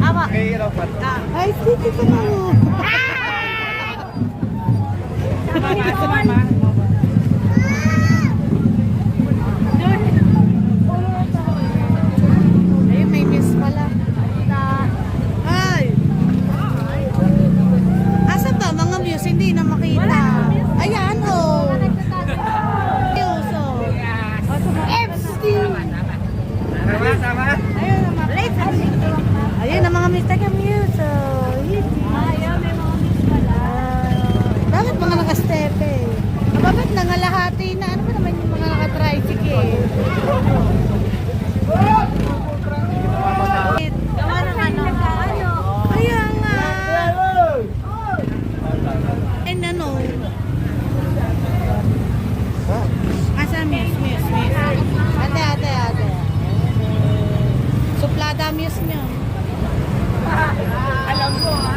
Ama. Ay, sige ka mo. Ay, may miss pala. Ay. Asa ba mga views? Hindi na makita. Ayan, oh. Views, oh. Ayun ang mga Mr. Camille. So, ayaw, may mga miss pala. Bakit mga naka-stepe? Bakit nangalahati na? Ano ba naman yung mga naka-tricycle? Gawa ng ano? Kaya nga. And ano? Asa miss? Ate. Suplada miss niyo. Alam ko ha.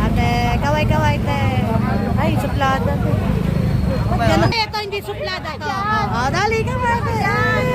Ate, kaway te. Ay, suplada te. Ito hindi suplada to. Oh, dali ka ate. Ay,